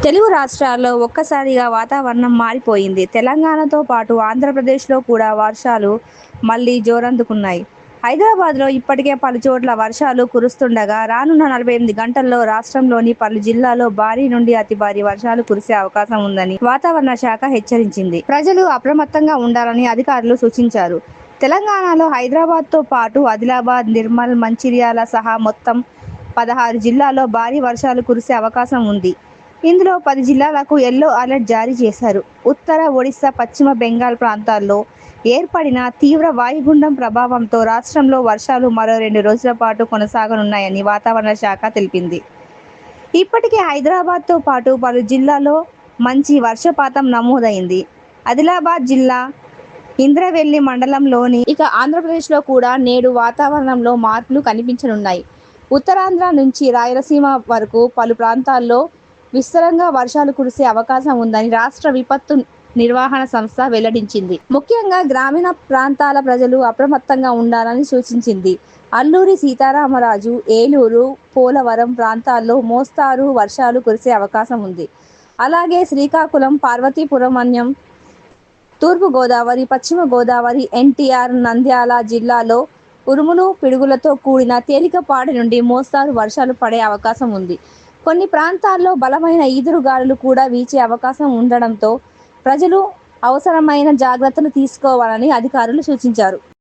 తెలుగు రాష్ట్రాల్లో ఒక్కసారిగా వాతావరణం మారిపోయింది. తెలంగాణతో పాటు ఆంధ్రప్రదేశ్లో కూడా వర్షాలు మళ్లీ జోరందుకున్నాయి. హైదరాబాద్లో ఇప్పటికే పలుచోట్ల వర్షాలు కురుస్తుండగా రానున్న 48 గంటల్లో రాష్ట్రంలోని పలు జిల్లాల్లో భారీ నుండి అతి భారీ వర్షాలు కురిసే అవకాశం ఉందని వాతావరణ శాఖ హెచ్చరించింది. ప్రజలు అప్రమత్తంగా ఉండాలని అధికారులు సూచించారు. తెలంగాణలో హైదరాబాద్తో పాటు ఆదిలాబాద్, నిర్మల్, మంచిర్యాల సహా మొత్తం 16 జిల్లాల్లో భారీ వర్షాలు కురిసే అవకాశం ఉంది. ఇందులో 10 జిల్లాలకు యెల్లో అలర్ట్ జారీ చేశారు. ఉత్తర ఒడిశా, పశ్చిమ బెంగాల్ ప్రాంతాల్లో ఏర్పడిన తీవ్ర వాయుగుండం ప్రభావంతో రాష్ట్రంలో వర్షాలు మరో 2 రోజుల పాటు కొనసాగనున్నాయని వాతావరణ శాఖ తెలిపింది. ఇప్పటికే హైదరాబాద్తో పాటు పలు జిల్లాల్లో మంచి వర్షపాతం నమోదైంది. ఆదిలాబాద్ జిల్లా ఇంద్రవెల్లి మండలంలోని ఇక ఆంధ్రప్రదేశ్లో కూడా నేడు వాతావరణంలో మార్పులు కనిపించనున్నాయి. ఉత్తరాంధ్ర నుంచి రాయలసీమ వరకు పలు ప్రాంతాల్లో విస్తారంగా వర్షాలు కురిసే అవకాశం ఉందని రాష్ట్ర విపత్తు నిర్వహణ సంస్థ వెల్లడించింది. ముఖ్యంగా గ్రామీణ ప్రాంతాల ప్రజలు అప్రమత్తంగా ఉండాలని సూచించింది. అల్లూరి సీతారామరాజు, ఏలూరు, పోలవరం ప్రాంతాల్లో మోస్తారు వర్షాలు కురిసే అవకాశం ఉంది. అలాగే శ్రీకాకుళం, పార్వతీపురం, మన్యం, తూర్పు గోదావరి, పశ్చిమ గోదావరి, ఎన్టీఆర్, నంద్యాల జిల్లాలో ఉరుములు, పిడుగులతో కూడిన తేలికపాటి నుండి మోస్తారు వర్షాలు పడే అవకాశం ఉంది. కొన్ని ప్రాంతాల్లో బలమైన ఈదురుగాలులు కూడా వీచే అవకాశం ఉండడంతో ప్రజలు అవసరమైన జాగ్రత్తలు తీసుకోవాలని అధికారులు సూచించారు.